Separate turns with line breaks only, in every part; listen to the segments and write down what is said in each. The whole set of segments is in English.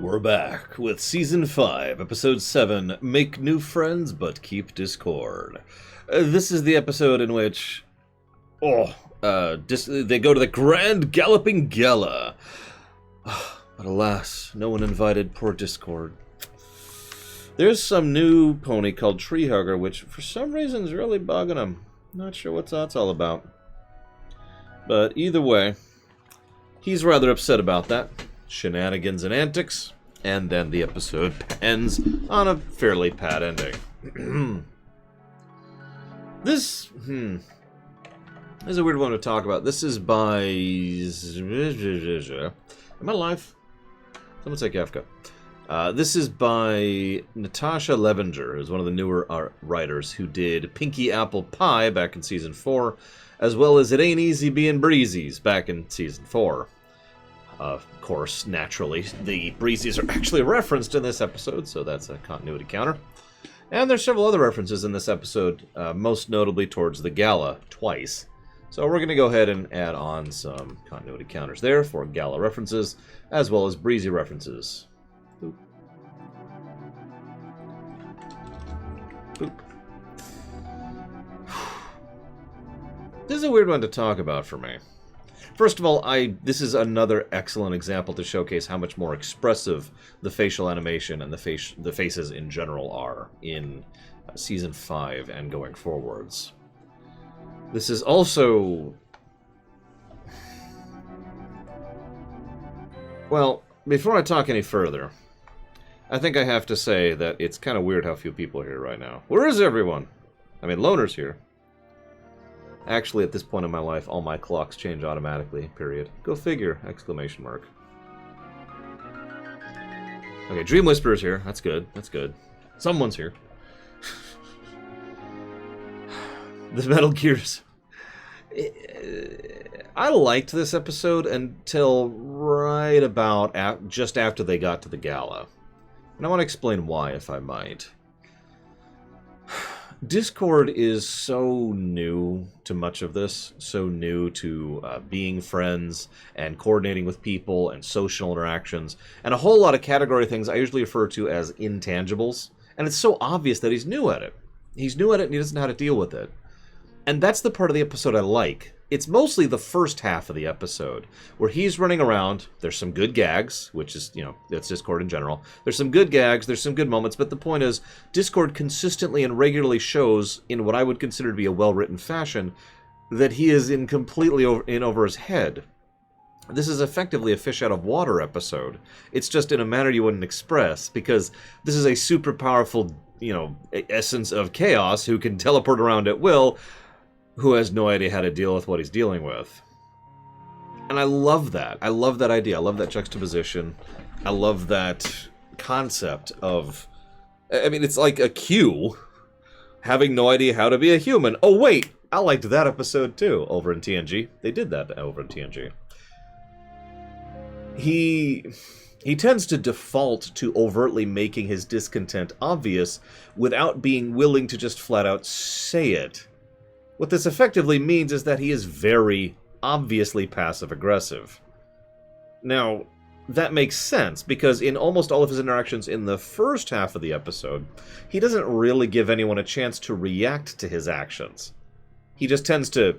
We're back with Season 5, Episode 7, Make New Friends But Keep Discord. This is the episode in which, they go to the Grand Galloping Gala. But alas, no one invited poor Discord. There's some new pony called Treehugger, which for some reason is really bugging him. Not sure what that's all about. But either way, he's rather upset about that. Shenanigans and antics, and then the episode ends on a fairly pat ending. This is a weird one to talk about. This is by... Am I live? Someone say Kafka. This is by Natasha Levenger, who's one of the newer writers who did Pinky Apple Pie back in Season 4, as well as It Ain't Easy Being Breezies back in Season 4. Of course, naturally, the Breezies are actually referenced in this episode, so that's a continuity counter. And there's several other references in this episode, most notably towards the gala, twice. So we're going to go ahead and add on some continuity counters there for gala references, as well as Breezy references. Boop. Boop. This is a weird one to talk about for me. First of all, this is another excellent example to showcase how much more expressive the facial animation and the faces in general are in Season 5 and going forwards. This is also... Well, before I talk any further, I think I have to say that it's kind of weird how few people are here right now. Where is everyone? I mean, Loner's here. Actually, at this point in my life, all my clocks change automatically, period. Go figure, exclamation mark. Okay, Dream Whisperer's here. That's good, that's good. Someone's here. The Metal Gears. I liked this episode until right about just after they got to the gala. And I want to explain why, if I might. Discord is so new to much of this, so new to being friends and coordinating with people and social interactions, and a whole lot of category things I usually refer to as intangibles, and it's so obvious that he's new at it. He's new at it and he doesn't know how to deal with it. And that's the part of the episode I like. It's mostly the first half of the episode, where he's running around. There's some good gags, which is, that's Discord in general. There's some good gags, there's some good moments, but the point is, Discord consistently and regularly shows, in what I would consider to be a well-written fashion, that he is in completely over his head. This is effectively a fish-out-of-water episode. It's just in a manner you wouldn't express, because this is a super powerful, essence of chaos who can teleport around at will, who has no idea how to deal with what he's dealing with. And I love that. I love that idea. I love that juxtaposition. I love that concept of... I mean, it's like a Q having no idea how to be a human. Oh, wait! I liked that episode, too, over in TNG. They did that over in TNG. He tends to default to overtly making his discontent obvious without being willing to just flat-out say it. What this effectively means is that he is very obviously passive-aggressive. Now, that makes sense, because in almost all of his interactions in the first half of the episode, he doesn't really give anyone a chance to react to his actions. He just tends to...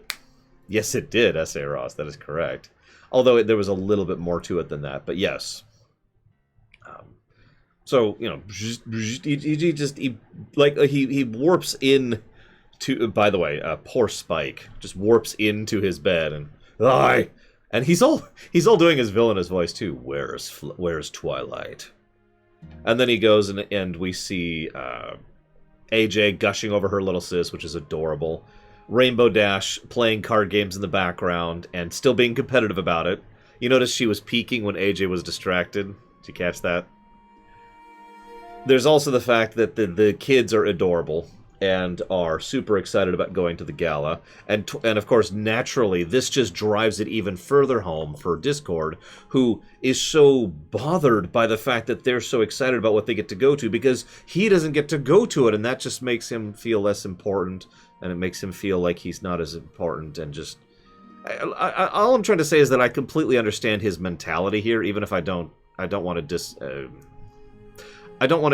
Yes, it did, S.A. Ross, that is correct. Although there was a little bit more to it than that, but yes. So, he warps in... by the way, poor Spike just warps into his bed and and he's all doing his villainous voice too. Where's Twilight? And then he goes and we see AJ gushing over her little sis, which is adorable. Rainbow Dash playing card games in the background and still being competitive about it. You notice she was peeking when AJ was distracted. Did you catch that? There's also the fact that the kids are adorable and are super excited about going to the gala. And of course, naturally, this just drives it even further home for Discord, who is so bothered by the fact that they're so excited about what they get to go to, because he doesn't get to go to it, and that just makes him feel less important, and it makes him feel like he's not as important, and just... all I'm trying to say is that I completely understand his mentality here, even if I don't I don't want to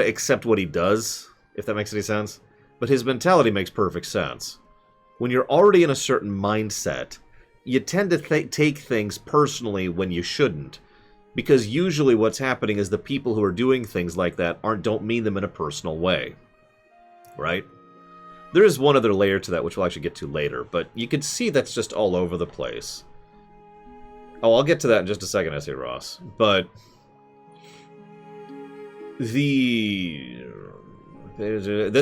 accept what he does, if that makes any sense. But his mentality makes perfect sense. When you're already in a certain mindset, you tend to take things personally when you shouldn't. Because usually what's happening is the people who are doing things like that don't mean them in a personal way. Right? There is one other layer to that, which we'll actually get to later, but you can see that's just all over the place. Oh, I'll get to that in just a second, I say Ross. But then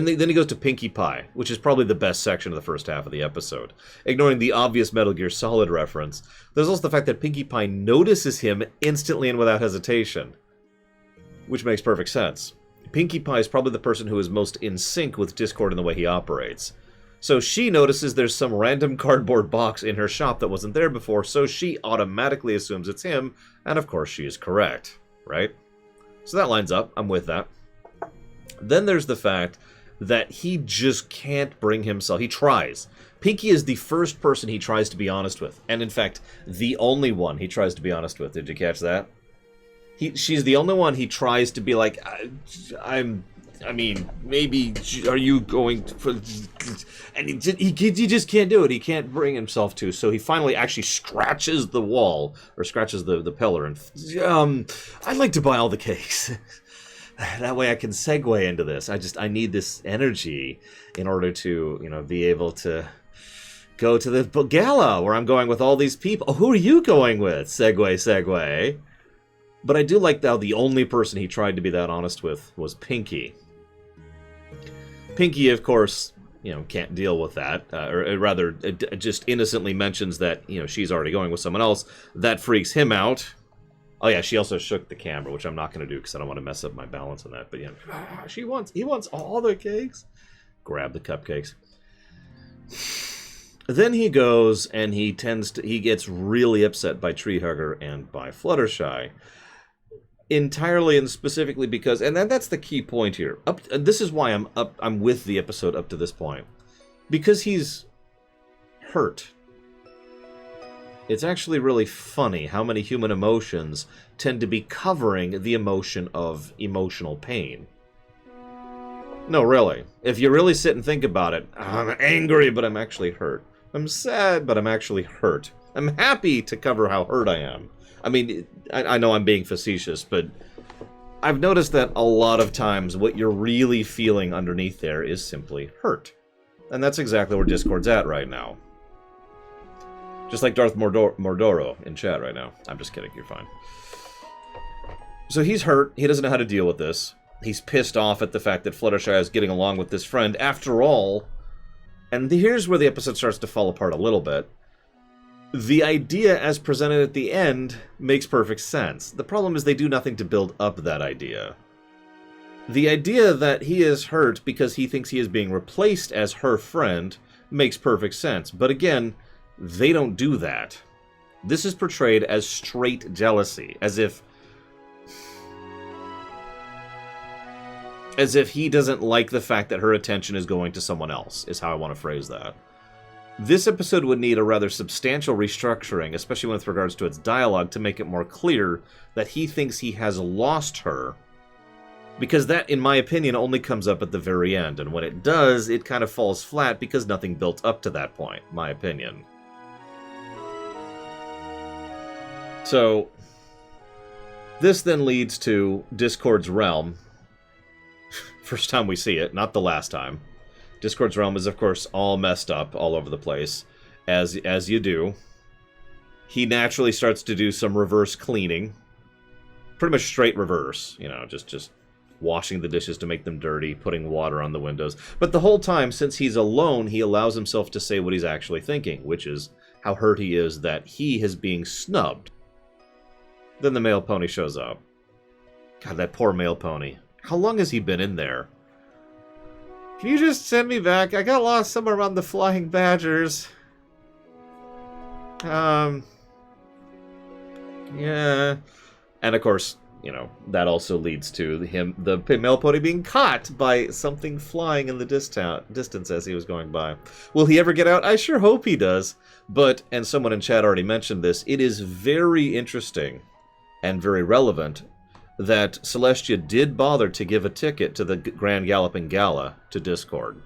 he goes to Pinkie Pie, which is probably the best section of the first half of the episode. Ignoring the obvious Metal Gear Solid reference, there's also the fact that Pinkie Pie notices him instantly and without hesitation, which makes perfect sense. Pinkie Pie is probably the person who is most in sync with Discord in the way he operates. So she notices there's some random cardboard box in her shop that wasn't there before, so she automatically assumes it's him, and of course she is correct, right? So that lines up. I'm with that. Then there's the fact that he just can't bring himself. He tries. Pinkie is the first person he tries to be honest with, and in fact, the only one he tries to be honest with. Did you catch that? She's the only one he tries to be like, I mean, maybe, are you going to... And he just can't do it. He can't bring himself to. So he finally actually scratches the wall, or scratches the pillar, and, I'd like to buy all the cakes. That way I can segue into this. I need this energy in order to, you know, be able to go to the gala where I'm going with all these people. Oh, who are you going with? Segue. But I do like how the only person he tried to be that honest with was Pinkie. Pinkie, of course, you know, can't deal with that, or rather, just innocently mentions that, you know, she's already going with someone else. That freaks him out. Oh yeah, she also shook the camera, which I'm not going to do because I don't want to mess up my balance on that. But yeah, he wants all the cakes. Grab the cupcakes. Then he goes and he gets really upset by Treehugger and by Fluttershy. Entirely and specifically because, and that's the key point here. This is why I'm with the episode up to this point. Because he's hurt. It's actually really funny how many human emotions tend to be covering the emotion of emotional pain. No, really. If you really sit and think about it, I'm angry, but I'm actually hurt. I'm sad, but I'm actually hurt. I'm happy to cover how hurt I am. I mean, I know I'm being facetious, but I've noticed that a lot of times what you're really feeling underneath there is simply hurt. And that's exactly where Discord's at right now. Just like Darth Mordoro in chat right now. I'm just kidding, you're fine. So he's hurt, he doesn't know how to deal with this. He's pissed off at the fact that Fluttershy is getting along with this friend. After all, and here's where the episode starts to fall apart a little bit. The idea as presented at the end makes perfect sense. The problem is they do nothing to build up that idea. The idea that he is hurt because he thinks he is being replaced as her friend makes perfect sense. But again, they don't do that. This is portrayed as straight jealousy, as if he doesn't like the fact that her attention is going to someone else, is how I want to phrase that. This episode would need a rather substantial restructuring, especially with regards to its dialogue, to make it more clear that he thinks he has lost her. Because that, in my opinion, only comes up at the very end, and when it does, it kind of falls flat because nothing built up to that point, my opinion. So, this then leads to Discord's realm. First time we see it, not the last time. Discord's realm is, of course, all messed up all over the place, as you do. He naturally starts to do some reverse cleaning. Pretty much straight reverse, you know, just washing the dishes to make them dirty, putting water on the windows. But the whole time, since he's alone, he allows himself to say what he's actually thinking, which is how hurt he is that he is being snubbed. Then the male pony shows up. God, that poor male pony. How long has he been in there? Can you just send me back? I got lost somewhere around the Flying Badgers. Yeah. And of course, you know, that also leads to the male pony being caught by something flying in the distance as he was going by. Will he ever get out? I sure hope he does. But, and someone in chat already mentioned this, it is very interesting and very relevant that Celestia did bother to give a ticket to the Grand Galloping Gala to Discord.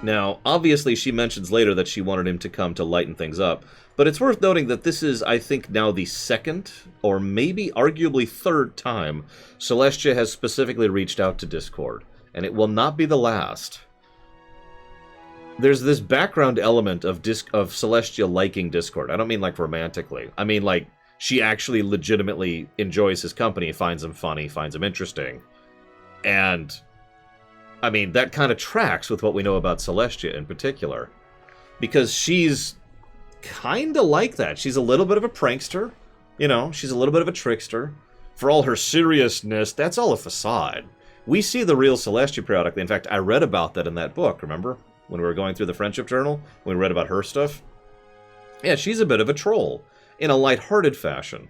Now, obviously, she mentions later that she wanted him to come to lighten things up, but it's worth noting that this is, I think, now the second, or maybe arguably third time, Celestia has specifically reached out to Discord, and it will not be the last. There's this background element of Celestia liking Discord. I don't mean like romantically. I mean like she actually legitimately enjoys his company, finds him funny, finds him interesting, and I mean, that kind of tracks with what we know about Celestia in particular. Because she's kind of like that. She's a little bit of a prankster. You know, she's a little bit of a trickster. For all her seriousness, that's all a facade. We see the real Celestia periodically. In fact, I read about that in that book, remember? When we were going through the Friendship Journal? When we read about her stuff? Yeah, she's a bit of a troll. In a lighthearted fashion.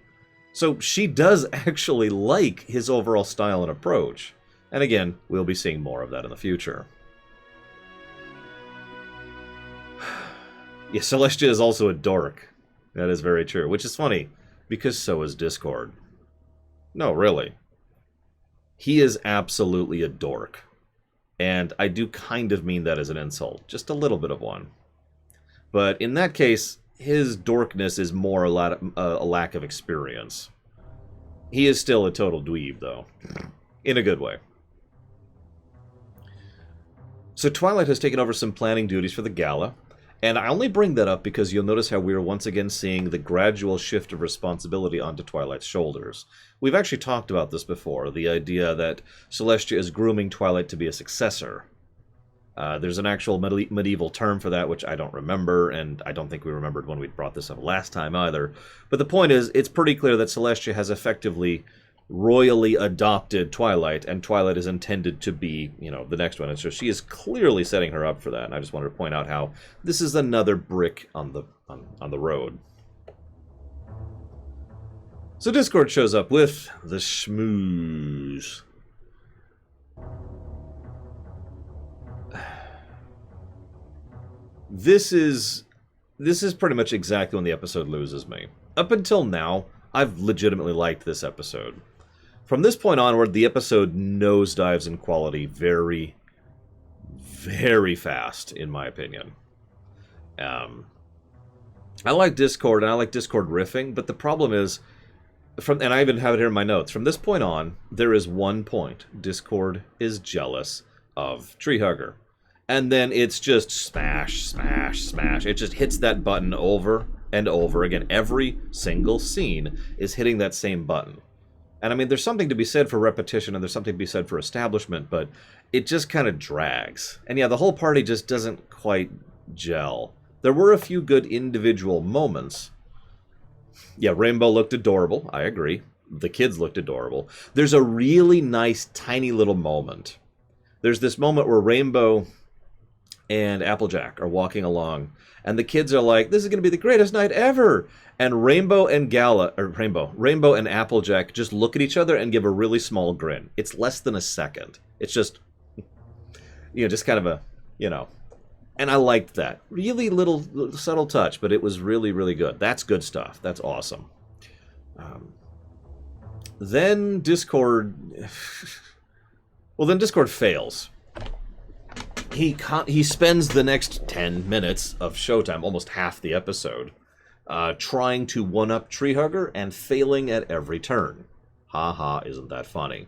So she does actually like his overall style and approach. And again, we'll be seeing more of that in the future. Yeah, Celestia is also a dork. That is very true. Which is funny, because so is Discord. No, really. He is absolutely a dork. And I do kind of mean that as an insult. Just a little bit of one. But in that case, his dorkness is more a lack of experience. He is still a total dweeb, though. In a good way. So Twilight has taken over some planning duties for the gala, and I only bring that up because you'll notice how we are once again seeing the gradual shift of responsibility onto Twilight's shoulders. We've actually talked about this before, the idea that Celestia is grooming Twilight to be a successor. There's an actual medieval term for that, which I don't remember, and I don't think we remembered when we brought this up last time either. But the point is, it's pretty clear that Celestia has effectively royally adopted Twilight, and Twilight is intended to be, you know, the next one. And so she is clearly setting her up for that. And I just wanted to point out how this is another brick on the road. So Discord shows up with the schmooze. This is pretty much exactly when the episode loses me. Up until now, I've legitimately liked this episode. From this point onward, the episode nosedives in quality very, very fast, in my opinion. I like Discord, and I like Discord riffing, but the problem is, and I even have it here in my notes, from this point on, there is one point. Discord is jealous of Treehugger. And then it's just smash, smash, smash. It just hits that button over and over again. Every single scene is hitting that same button. And I mean, there's something to be said for repetition, and there's something to be said for establishment, but it just kind of drags. And yeah, the whole party just doesn't quite gel. There were a few good individual moments. Yeah, Rainbow looked adorable, I agree. The kids looked adorable. There's a really nice, tiny little moment. There's this moment where Rainbow and Applejack are walking along, and the kids are like, "This is going to be the greatest night ever!" And Rainbow and Applejack just look at each other and give a really small grin. It's less than a second. It's just, just kind of a, And I liked that. Really little subtle touch, but it was really, really good. That's good stuff. That's awesome. Then Discord... well, then Discord fails. He spends the next 10 minutes of showtime, almost half the episode, trying to one-up Treehugger and failing at every turn. Ha ha, isn't that funny?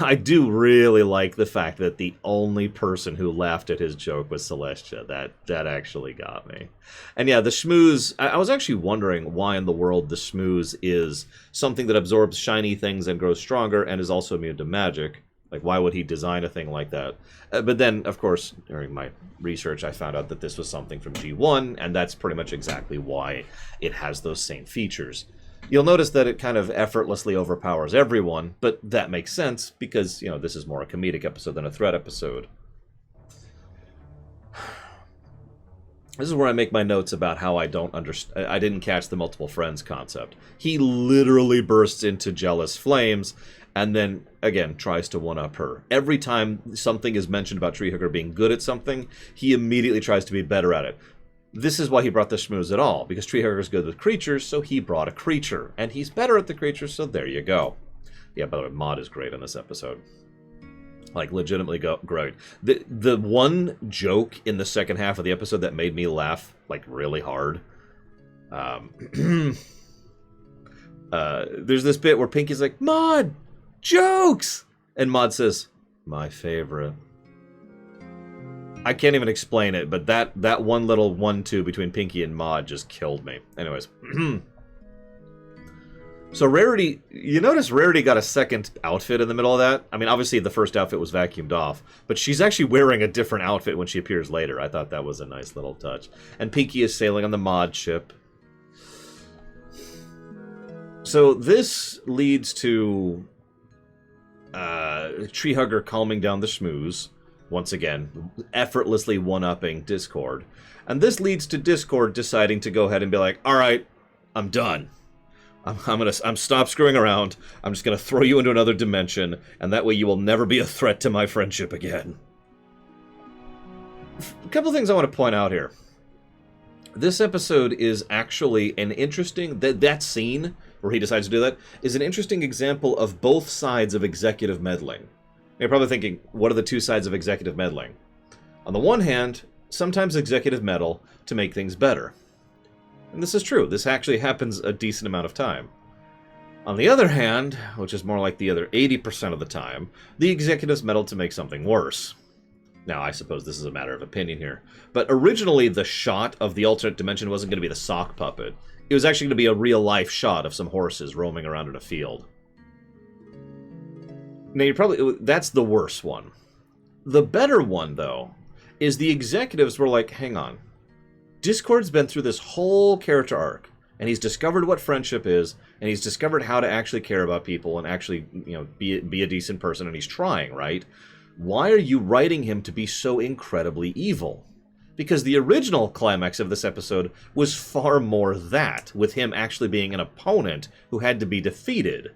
I do really like the fact that the only person who laughed at his joke was Celestia. That actually got me. And yeah, the schmooze, I was actually wondering why in the world the schmooze is something that absorbs shiny things and grows stronger and is also immune to magic. Like, why would he design a thing like that? But then, of course, during my research, I found out that this was something from G1, and that's pretty much exactly why it has those same features. You'll notice that it kind of effortlessly overpowers everyone, but that makes sense because, this is more a comedic episode than a threat episode. This is where I make my notes about how I didn't catch the multiple friends concept. He literally bursts into jealous flames and then, again, tries to one-up her. Every time something is mentioned about Treehugger being good at something, he immediately tries to be better at it. This is why he brought the schmooze at all, because Treehugger's good with creatures, so he brought a creature. And he's better at the creatures, so there you go. Yeah, by the way, Maud is great in this episode. Like, legitimately great. The one joke in the second half of the episode that made me laugh, like, really hard. There's this bit where Pinky's like, Maud, jokes! And Maud says, my favorite. I can't even explain it, but that one little 1-2 between Pinky and Maud just killed me. Anyways. So Rarity, you notice Rarity got a second outfit in the middle of that? I mean, obviously the first outfit was vacuumed off, but she's actually wearing a different outfit when she appears later. I thought that was a nice little touch. And Pinky is sailing on the Maud ship. So this leads to Treehugger calming down the schmooze. Once again, effortlessly one-upping Discord. And this leads to Discord deciding to go ahead and be like, alright, I'm done. I'm stop screwing around. I'm just gonna throw you into another dimension, and that way you will never be a threat to my friendship again. A couple things I want to point out here. This episode is actually an interesting... That scene where he decides to do that is an interesting example of both sides of executive meddling. You're probably thinking, what are the two sides of executive meddling? On the one hand, sometimes executive meddle to make things better. And this is true. This actually happens a decent amount of time. On the other hand, which is more like the other 80% of the time, the executives meddle to make something worse. Now, I suppose this is a matter of opinion here. But originally, the shot of the alternate dimension wasn't going to be the sock puppet. It was actually going to be a real-life shot of some horses roaming around in a field. Now, that's the worst one. The better one, though, is the executives were like, hang on. Discord's been through this whole character arc, and he's discovered what friendship is, and he's discovered how to actually care about people and actually, be a decent person, and he's trying, right? Why are you writing him to be so incredibly evil? Because the original climax of this episode was far more that, with him actually being an opponent who had to be defeated,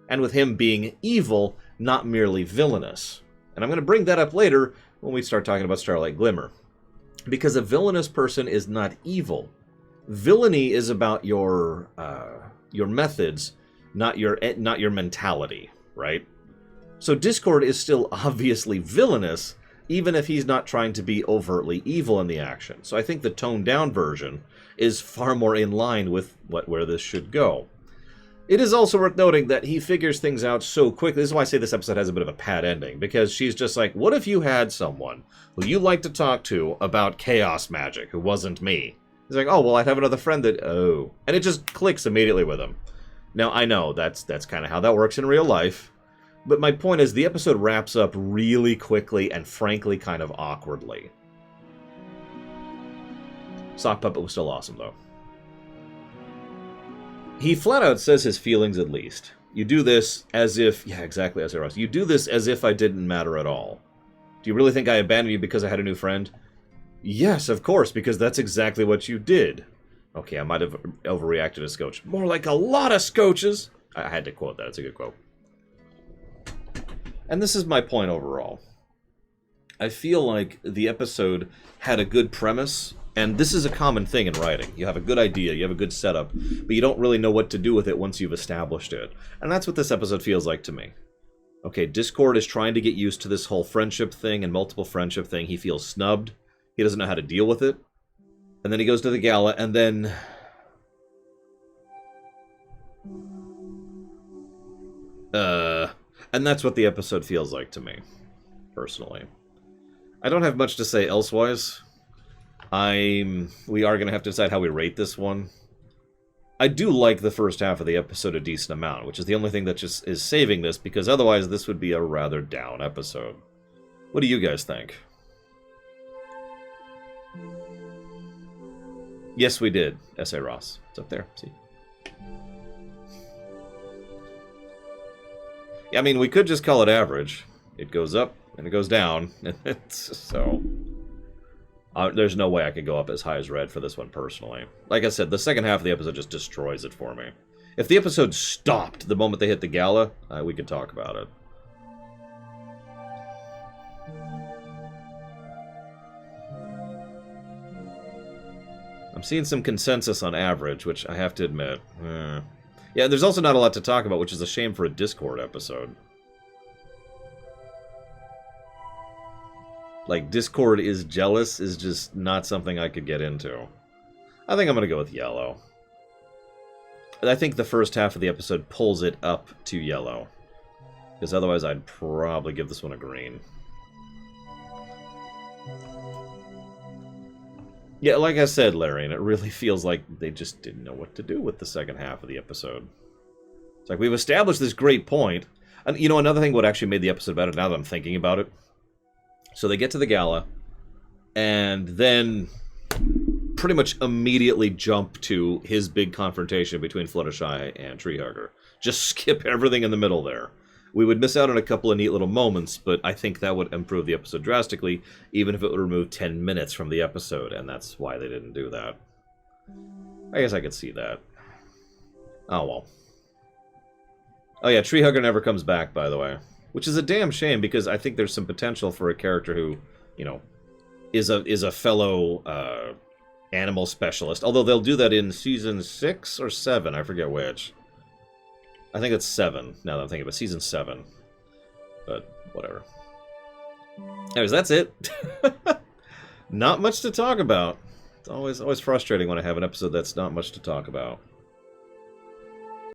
and with him being evil, not merely villainous. And I'm going to bring that up later when we start talking about Starlight Glimmer. Because a villainous person is not evil. Villainy is about your methods, not your mentality, right? So Discord is still obviously villainous, even if he's not trying to be overtly evil in the action. So I think the toned-down version is far more in line with where this should go. It is also worth noting that he figures things out so quickly. This is why I say this episode has a bit of a pat ending, because she's just like, what if you had someone who you like to talk to about chaos magic who wasn't me? He's like, oh, well, I'd have another friend that, oh. And it just clicks immediately with him. Now, I know that's kind of how that works in real life, but my point is the episode wraps up really quickly and frankly kind of awkwardly. Sock Puppet was still awesome, though. He flat out says his feelings at least. You do this as if... Yeah, exactly, as Ross. You do this as if I didn't matter at all. Do you really think I abandoned you because I had a new friend? Yes, of course, because that's exactly what you did. Okay, I might have overreacted a scotch. More like a lot of scotches! I had to quote that. It's a good quote. And this is my point overall. I feel like the episode had a good premise... And this is a common thing in writing. You have a good idea, you have a good setup, but you don't really know what to do with it once you've established it. And that's what this episode feels like to me. Okay, Discord is trying to get used to this whole friendship thing and multiple friendship thing. He feels snubbed. He doesn't know how to deal with it. And then he goes to the gala, and then... And that's what the episode feels like to me, personally. I don't have much to say elsewise. We are going to have to decide how we rate this one. I do like the first half of the episode a decent amount, which is the only thing that just is saving this, because otherwise this would be a rather down episode. What do you guys think? Yes, we did. S.A. Ross. It's up there. See? Yeah, I mean, we could just call it average. It goes up, and it goes down. So... there's no way I could go up as high as red for this one, personally. Like I said, the second half of the episode just destroys it for me. If the episode stopped the moment they hit the gala, we could talk about it. I'm seeing some consensus on average, which I have to admit. Yeah, there's also not a lot to talk about, which is a shame for a Discord episode. Like, Discord is jealous is just not something I could get into. I think I'm going to go with yellow. I think the first half of the episode pulls it up to yellow. Because otherwise I'd probably give this one a green. Yeah, like I said, Larry, and it really feels like they just didn't know what to do with the second half of the episode. It's like, we've established this great point. And, you know, another thing what actually made the episode better, now that I'm thinking about it. So they get to the gala, and then pretty much immediately jump to his big confrontation between Fluttershy and Treehugger. Just skip everything in the middle there. We would miss out on a couple of neat little moments, but I think that would improve the episode drastically, even if it would remove 10 minutes from the episode, and that's why they didn't do that. I guess I could see that. Oh, well. Oh yeah, Treehugger never comes back, by the way. Which is a damn shame, because I think there's some potential for a character who, you know, is a fellow animal specialist. Although they'll do that in Season 6 or 7, I forget which. I think it's 7, now that I'm thinking about Season 7. But, whatever. Anyways, that's it. Not much to talk about. It's always frustrating when I have an episode that's not much to talk about.